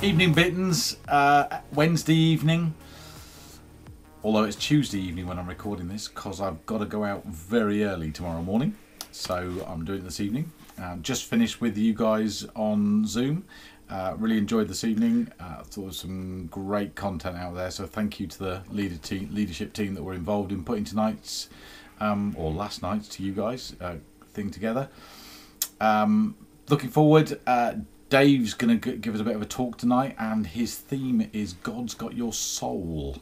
Evening Bittens, Wednesday evening, although it's Tuesday evening when I'm recording this because I've got to go out very early tomorrow morning, so I'm doing it this evening. Just finished with you guys on Zoom. Really enjoyed this evening. Thought there was some great content out there, so thank you to the leadership team that were involved in putting tonight's or last night's to you guys thing together. Looking forward. Dave's going to give us a bit of a talk tonight, and his theme is God's Got Your Soul.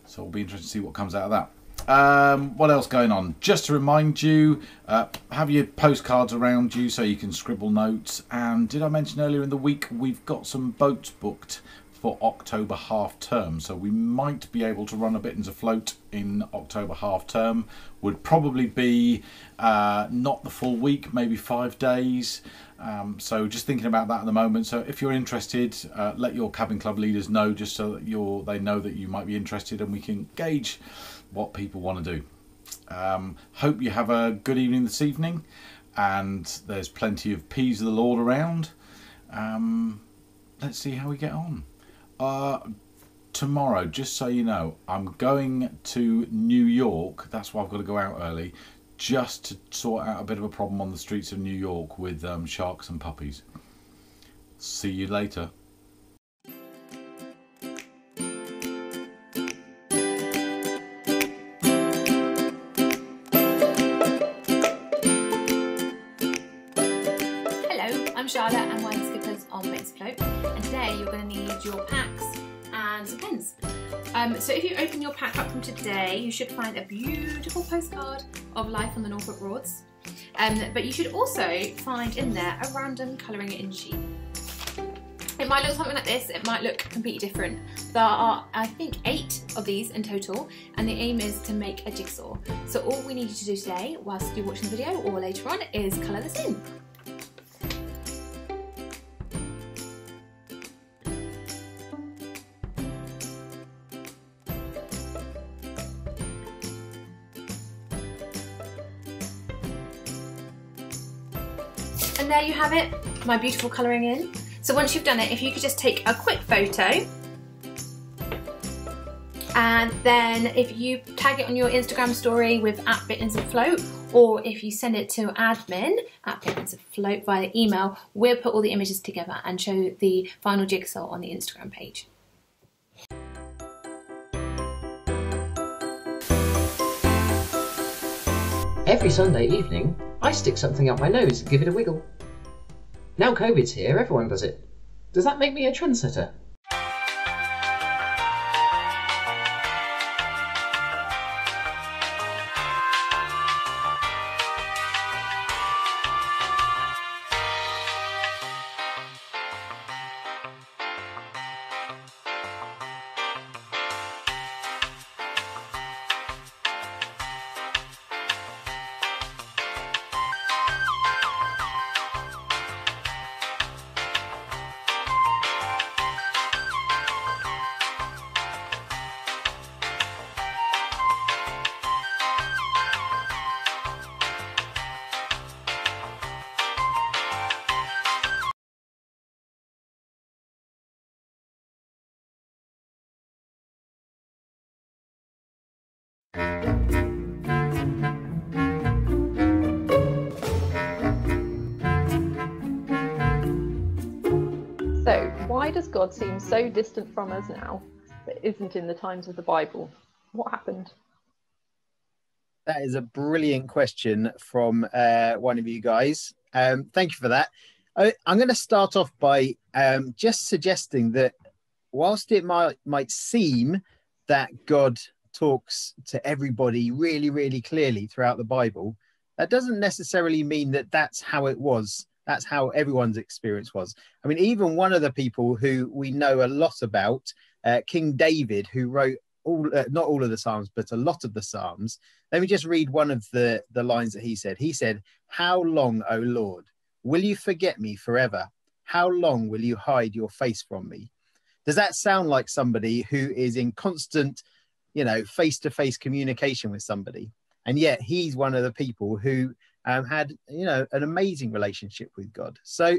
So it'll be interesting to see what comes out of that. What else going on? Just to remind you, have your postcards around you so you can scribble notes. And did I mention earlier in the week we've got some boats booked for October half term, so we might be able to run a Bittens afloat in October half term. Would probably be not the full week, maybe 5 days. So just thinking about that at the moment. So if you're interested, let your cabin club leaders know, just so that they know that you might be interested, and we can gauge what people want to do. Hope you have a good evening this evening, and there's plenty of peas of the Lord around. Let's see how we get on. Tomorrow, just so you know, I'm going to New York. That's why I've got to go out early, just to sort out a bit of a problem on the streets of New York with sharks and puppies. See you later. Hello, I'm Charlotte and Wine Skippers on Bittens Afloat, and today you're going to need your packs and some pens. So if you open your pack up from today, you should find a beautiful postcard of life on the Norfolk Broads, but you should also find in there a random colouring in sheet. It might look something like this, it might look completely different. There are, I think, 8 of these in total, and the aim is to make a jigsaw. So all we need you to do today, whilst you're watching the video or later on, is colour this in. And there you have it, my beautiful colouring in. So once you've done it, if you could just take a quick photo, and then if you tag it on your Instagram story with @BittensAfloat, or if you send it to admin @BittensAfloat via email, we'll put all the images together and show the final jigsaw on the Instagram page. Every Sunday evening, I stick something up my nose and give it a wiggle. Now COVID's here, everyone does it. Does that make me a trendsetter? So, why does God seem so distant from us now, but isn't in the times of the Bible? What happened? That is a brilliant question from one of you guys. Thank you for that. I'm going to start off by just suggesting that whilst it might seem that God talks to everybody really, really clearly throughout the Bible, that doesn't necessarily mean that that's how it was. That's how everyone's experience was. I mean, even one of the people who we know a lot about, King David, who wrote not all of the Psalms, but a lot of the Psalms. Let me just read one of the lines that he said. He said, "How long, O Lord, will you forget me forever? How long will you hide your face from me?" Does that sound like somebody who is in constant, face-to-face communication with somebody? And yet he's one of the people who had, an amazing relationship with God. So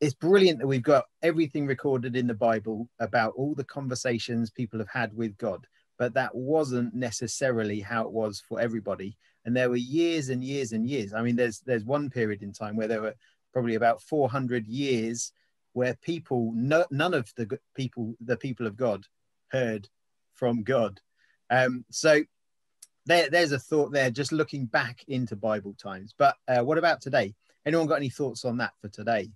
it's brilliant that we've got everything recorded in the Bible about all the conversations people have had with God, but that wasn't necessarily how it was for everybody. And there were years and years and years. I mean, there's one period in time where there were probably about 400 years where none of the people of God heard from God. So there's a thought there, just looking back into Bible times. But what about today? Anyone got any thoughts on that for today?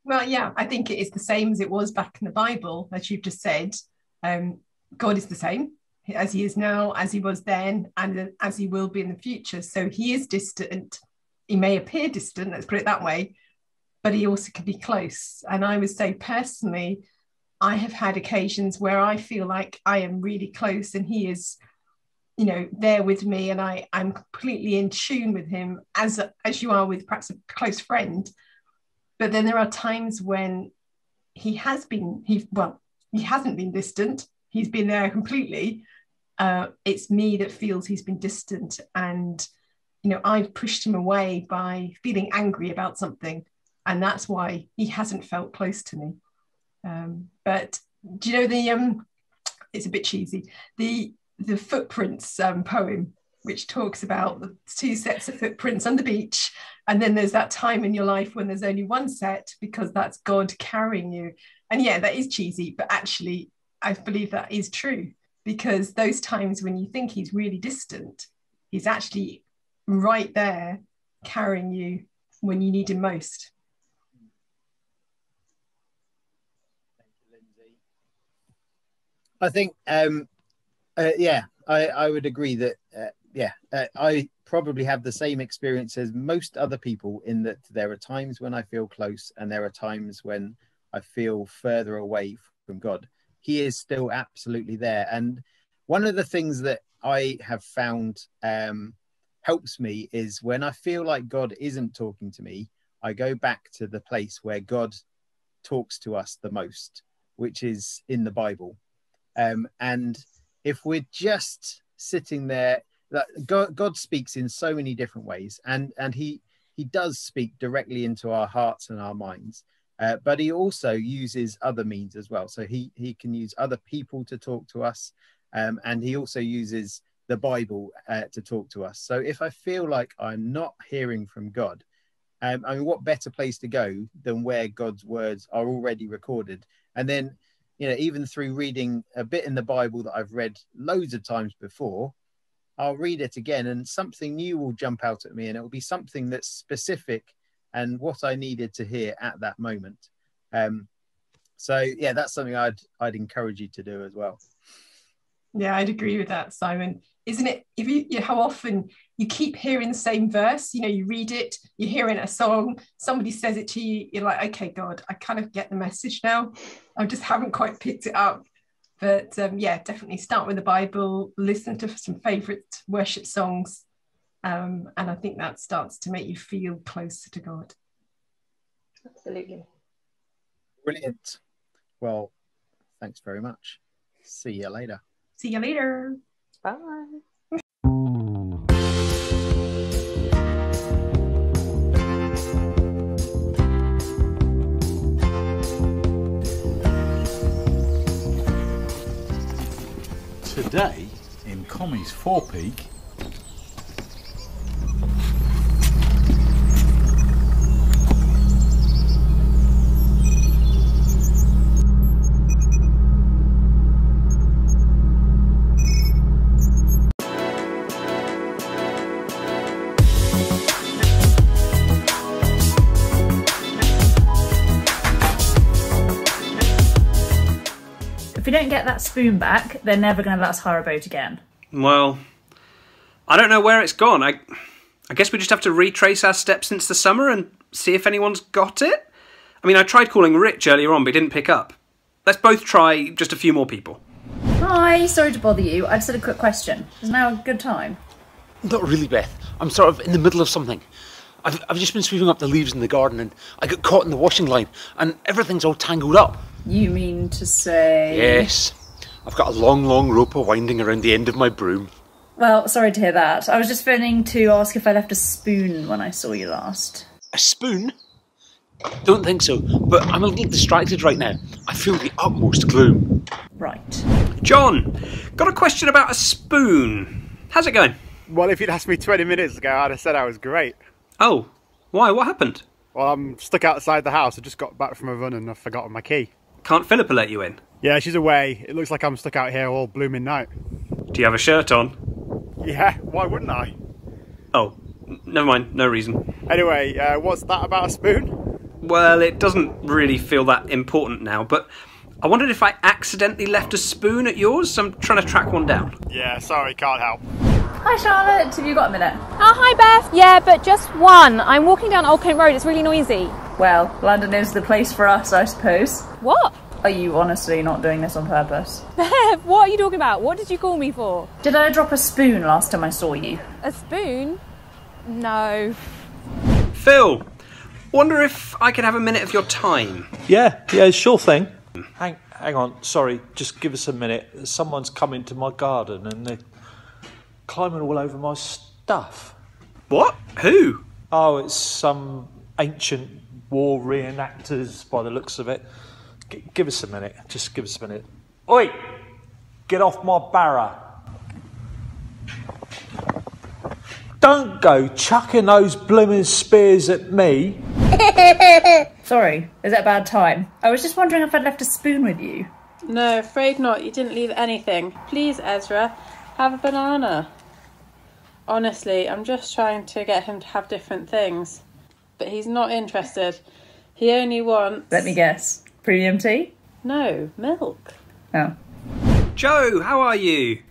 Well, yeah, I think it is the same as it was back in the Bible, as you've just said. God is the same as he is now, as he was then, and as he will be in the future. So he is distant. He may appear distant, let's put it that way, but he also can be close. And I would say personally, I have had occasions where I feel like I am really close and he is, you know, there with me, and I'm completely in tune with him as you are with perhaps a close friend. But then there are times when he hasn't been distant. He's been there completely. It's me that feels he's been distant, and you know, I've pushed him away by feeling angry about something, and that's why he hasn't felt close to me. But do you know it's a bit cheesy, the Footprints poem, which talks about the two sets of footprints on the beach, and then there's that time in your life when there's only one set because that's God carrying you. And yeah, that is cheesy, but actually I believe that is true, because those times when you think he's really distant, he's actually right there carrying you when you need him most. Thank you, Lindsay. I think I would agree that I probably have the same experience as most other people, in that there are times when I feel close and there are times when I feel further away from God. He is still absolutely there. And one of the things that I have found helps me is when I feel like God isn't talking to me, I go back to the place where God talks to us the most, which is in the Bible. And if we're just sitting there, that God speaks in so many different ways, and he does speak directly into our hearts and our minds, but he also uses other means as well. So he can use other people to talk to us, and he also uses the Bible to talk to us. So if I feel like I'm not hearing from God, I mean, what better place to go than where God's words are already recorded? And then, you know, even through reading a bit in the Bible that I've read loads of times before, I'll read it again and something new will jump out at me, and it will be something that's specific and what I needed to hear at that moment. So yeah, that's something I'd encourage you to do as well. Yeah, I'd agree with that, Simon. Isn't it, if you how often you keep hearing the same verse, you know, you read it, you're hearing a song, somebody says it to you, you're like, okay, God, I kind of get the message now. I just haven't quite picked it up. But yeah, definitely start with the Bible, listen to some favourite worship songs, and I think that starts to make you feel closer to God. Absolutely. Brilliant. Well, thanks very much. See you later. See you later. Bye. Today in Commie's Forepeak, if we don't get that spoon back, they're never going to let us hire a boat again. Well, I don't know where it's gone. I guess we just have to retrace our steps since the summer and see if anyone's got it. I mean, I tried calling Rich earlier on, but he didn't pick up. Let's both try just a few more people. Hi, sorry to bother you. I just had a quick question. Is now a good time? Not really, Beth. I'm sort of in the middle of something. I've just been sweeping up the leaves in the garden and I got caught in the washing line and everything's all tangled up. You mean to say... Yes. I've got a long, long rope winding around the end of my broom. Well, sorry to hear that. I was just phoning to ask if I left a spoon when I saw you last. A spoon? Don't think so, but I'm a little distracted right now. I feel the utmost gloom. Right. John, got a question about a spoon. How's it going? Well, if you'd asked me 20 minutes ago, I'd have said I was great. Oh, why? What happened? Well, I'm stuck outside the house. I just got back from a run and I've forgotten my key. Can't Philippa let you in? Yeah, she's away. It looks like I'm stuck out here all blooming night. Do you have a shirt on? Yeah, why wouldn't I? Oh, never mind, no reason. Anyway, what's that about a spoon? Well, it doesn't really feel that important now, but I wondered if I accidentally left a spoon at yours, so I'm trying to track one down. Yeah, sorry, can't help. Hi Charlotte, have you got a minute? Oh, hi Beth. Yeah, but just one. I'm walking down Old Kent Road. It's really noisy. Well, London is the place for us, I suppose. What? Are you honestly not doing this on purpose? Bev, what are you talking about? What did you call me for? Did I drop a spoon last time I saw you? A spoon? No. Phil, wonder if I could have a minute of your time. Yeah, sure thing. Hang on, sorry, just give us a minute. Someone's come into my garden and they're climbing all over my stuff. What? Who? Oh, it's some ancient war reenactors by the looks of it. Give us a minute, just give us a minute. Oi! Get off my barra. Don't go chucking those blooming spears at me. Sorry, is it a bad time? I was just wondering if I'd left a spoon with you. No, afraid not. You didn't leave anything. Please, Ezra, have a banana. Honestly, I'm just trying to get him to have different things. But he's not interested. He only wants... Let me guess. Premium tea? No, milk. Oh. Joe, how are you?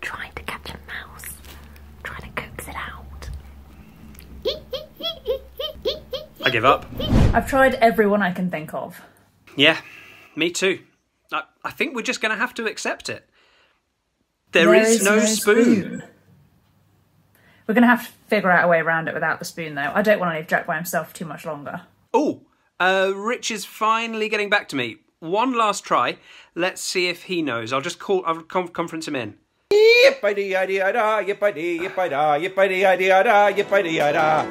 Trying to catch a mouse. Trying to coax it out. I give up. I've tried everyone I can think of. Yeah, me too. I think we're just going to have to accept it. There is no spoon. We're going to have to figure out a way around it without the spoon, though. I don't want to leave Jack by himself for too much longer. Oh, Rich is finally getting back to me. One last try. Let's see if he knows. I'll conference him in. Yippity-yiddy-yada, yippity-yippity-yada, yippity-yiddy-yada, yippity-yada.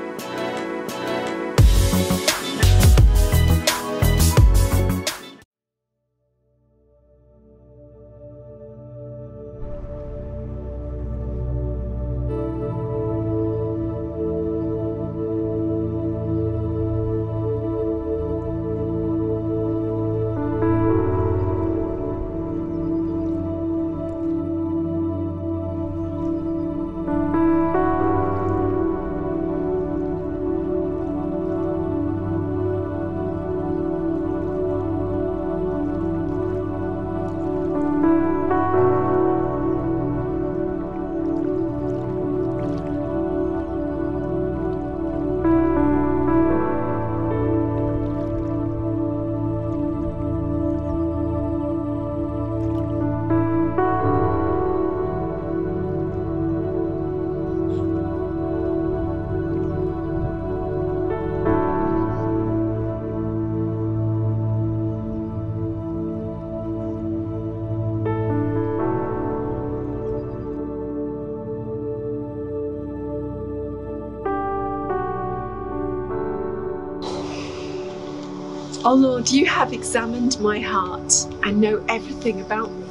O Lord, you have examined my heart and know everything about me.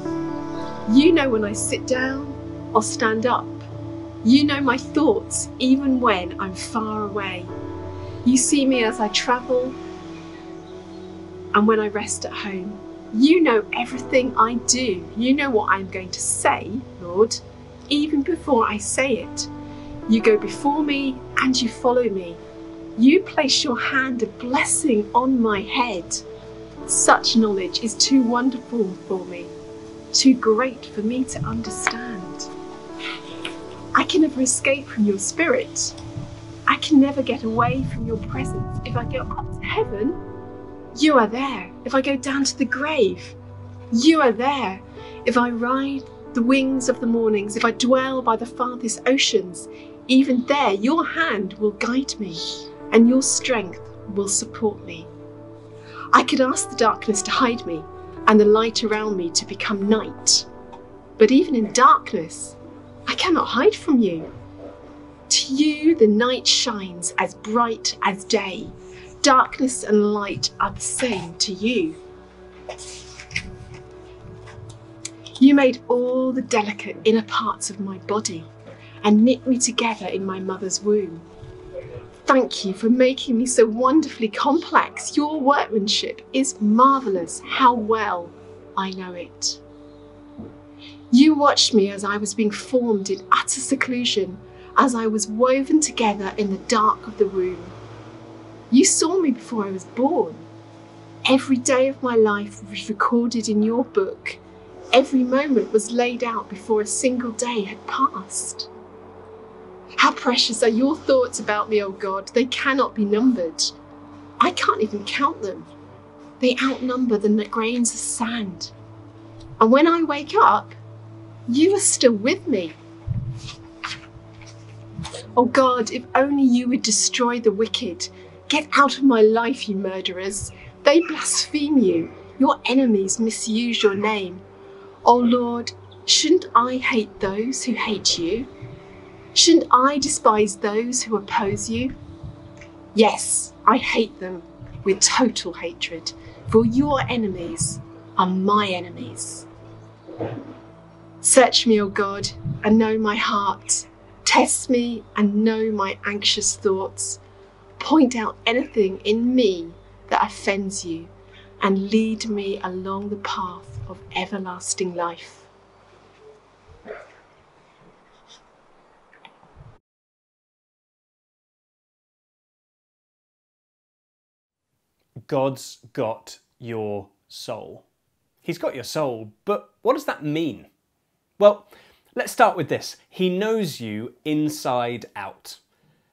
You know when I sit down or stand up. You know my thoughts even when I'm far away. You see me as I travel and when I rest at home. You know everything I do. You know what I'm going to say, Lord, even before I say it. You go before me and you follow me. You place your hand of blessing on my head. Such knowledge is too wonderful for me, too great for me to understand. I can never escape from your spirit. I can never get away from your presence. If I go up to heaven, you are there. If I go down to the grave, you are there. If I ride the wings of the mornings, if I dwell by the farthest oceans, even there your hand will guide me and your strength will support me. I could ask the darkness to hide me and the light around me to become night. But even in darkness, I cannot hide from you. To To you, the night shines as bright as day. Darkness and light are the same to you. You made all the delicate inner parts of my body and knit me together in my mother's womb. Thank you for making me so wonderfully complex. Your workmanship is marvellous. How well I know it. You watched me as I was being formed in utter seclusion, as I was woven together in the dark of the room. You saw me before I was born. Every day of my life was recorded in your book. Every moment was laid out before a single day had passed. How precious are your thoughts about me, O God. They cannot be numbered. I can't even count them. They outnumber the grains of sand. And when I wake up, you are still with me. Oh God, if only you would destroy the wicked. Get out of my life, you murderers. They blaspheme you. Your enemies misuse your name. Oh Lord, shouldn't I hate those who hate you? Shouldn't I despise those who oppose you? Yes, I hate them with total hatred, for your enemies are my enemies. Search me, O God, and know my heart. Test me and know my anxious thoughts. Point out anything in me that offends you, and lead me along the path of everlasting life. God's got your soul. He's got your soul, but what does that mean? Well, let's start with this. He knows you inside out.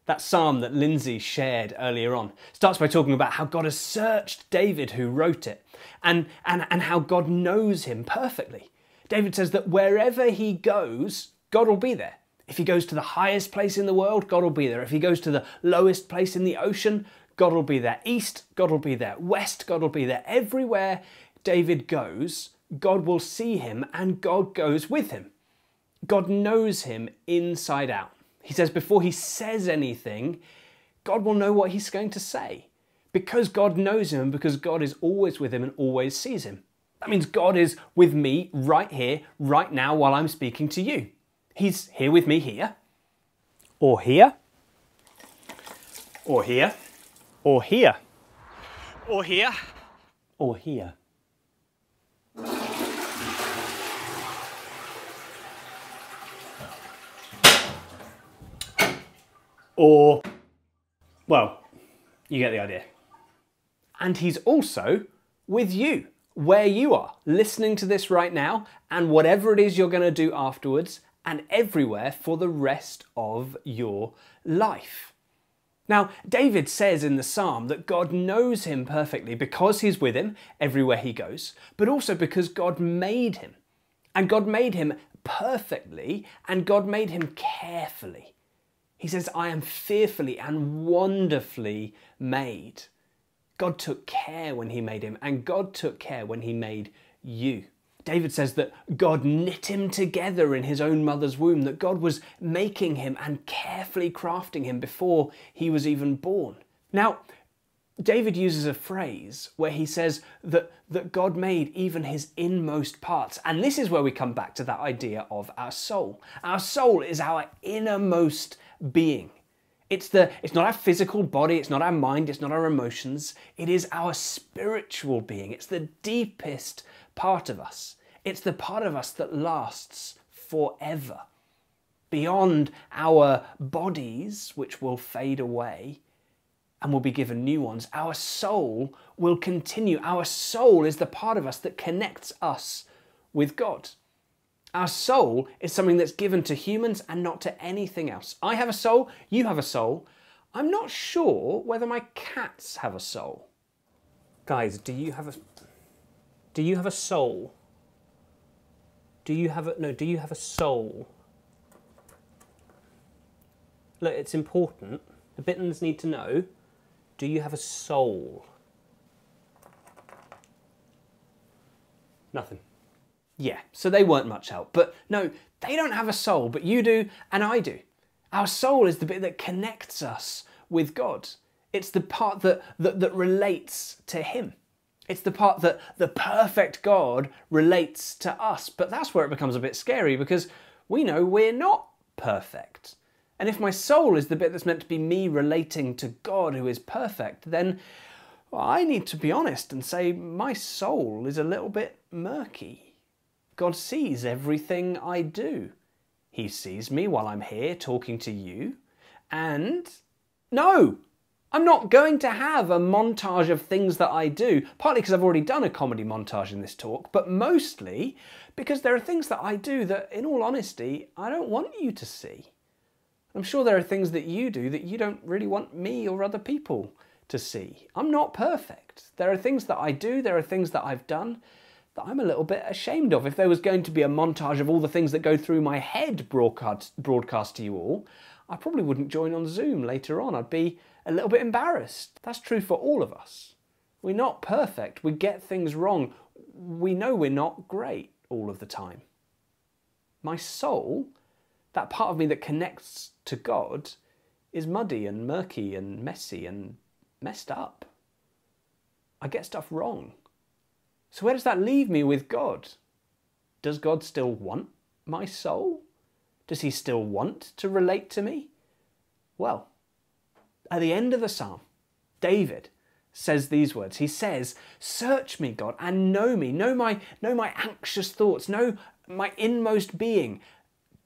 That psalm that Lindsay shared earlier on starts by talking about how God has searched David, who wrote it, and how God knows him perfectly. David says that wherever he goes, God will be there. If he goes to the highest place in the world, God will be there. If he goes to the lowest place in the ocean, God will be there. East, God will be there. West, God will be there. Everywhere David goes, God will see him and God goes with him. God knows him inside out. He says before he says anything, God will know what he's going to say. Because God knows him and because God is always with him and always sees him. That means God is with me right here, right now, while I'm speaking to you. He's here with me here, or here, or here, or here, or here, or here. Or, well, you get the idea. And he's also with you, where you are, listening to this right now, and whatever it is you're going to do afterwards, and everywhere for the rest of your life. Now, David says in the psalm that God knows him perfectly because he's with him everywhere he goes, but also because God made him. And God made him perfectly, and God made him carefully. He says, I am fearfully and wonderfully made. God took care when he made him, and God took care when he made you. David says that God knit him together in his own mother's womb, that God was making him and carefully crafting him before he was even born. Now, David uses a phrase where he says that God made even his inmost parts. And this is where we come back to that idea of our soul. Our soul is our innermost being. It's not our physical body, it's not our mind, it's not our emotions. It is our spiritual being. It's the deepest part of us. It's the part of us that lasts forever. Beyond our bodies, which will fade away and will be given new ones, our soul will continue. Our soul is the part of us that connects us with God. Our soul is something that's given to humans and not to anything else. I have a soul, you have a soul. I'm not sure whether my cats have a soul. Guys, do you have a soul? Do you have a soul? Look, it's important. The Bittons need to know. Do you have a soul? Nothing. Yeah, so they weren't much help. But no, they don't have a soul, but you do and I do. Our soul is the bit that connects us with God. It's the part that relates to Him. It's the part that the perfect God relates to us. But that's where it becomes a bit scary, because we know we're not perfect. And if my soul is the bit that's meant to be me relating to God who is perfect, then I need to be honest and say my soul is a little bit murky. God sees everything I do. He sees me while I'm here talking to you. And no, I'm not going to have a montage of things that I do, partly because I've already done a comedy montage in this talk, but mostly because there are things that I do that, in all honesty, I don't want you to see. I'm sure there are things that you do that you don't really want me or other people to see. I'm not perfect. There are things that I do, there are things that I've done that I'm a little bit ashamed of. If there was going to be a montage of all the things that go through my head broadcast to you all, I probably wouldn't join on Zoom later on. I'd be a little bit embarrassed. That's true for all of us. We're not perfect. We get things wrong. We know we're not great all of the time. My soul, that part of me that connects to God, is muddy and murky and messy and messed up. I get stuff wrong. So where does that leave me with God? Does God still want my soul? Does He still want to relate to me? Well, at the end of the psalm, David says these words. He says, "Search me, God, and know me. Know my anxious thoughts. Know my inmost being.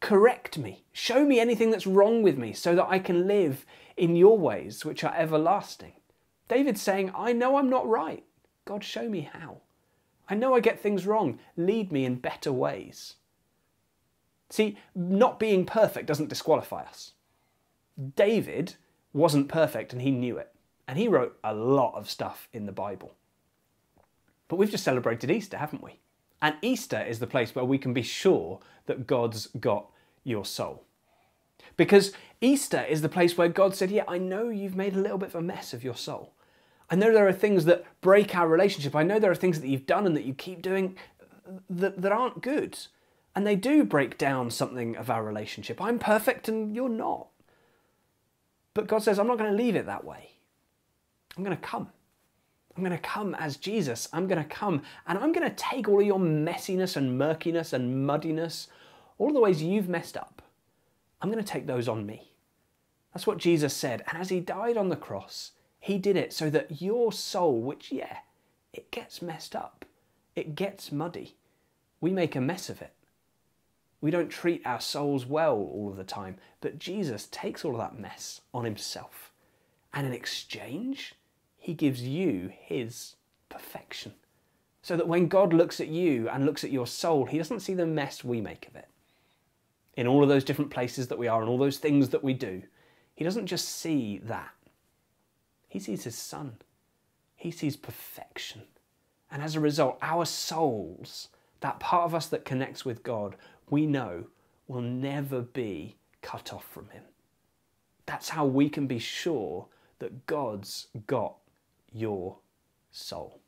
Correct me. Show me anything that's wrong with me so that I can live in your ways, which are everlasting." David's saying, I know I'm not right. God, show me how. I know I get things wrong. Lead me in better ways. See, not being perfect doesn't disqualify us. David wasn't perfect and he knew it. And he wrote a lot of stuff in the Bible. But we've just celebrated Easter, haven't we? And Easter is the place where we can be sure that God's got your soul. Because Easter is the place where God said, yeah, I know you've made a little bit of a mess of your soul. I know there are things that break our relationship. I know there are things that you've done and that you keep doing that aren't good. And they do break down something of our relationship. I'm perfect and you're not. But God says, I'm not going to leave it that way. I'm going to come. I'm going to come as Jesus. I'm going to come and I'm going to take all of your messiness and murkiness and muddiness, all of the ways you've messed up. I'm going to take those on me. That's what Jesus said. And as He died on the cross, He did it so that your soul, which, yeah, it gets messed up. It gets muddy. We make a mess of it. We don't treat our souls well all of the time. But Jesus takes all of that mess on Himself. And in exchange, He gives you His perfection. So that when God looks at you and looks at your soul, He doesn't see the mess we make of it. In all of those different places that we are and all those things that we do, He doesn't just see that. He sees His Son. He sees perfection. And as a result, our souls, that part of us that connects with God, we know will never be cut off from Him. That's how we can be sure that God's got your soul.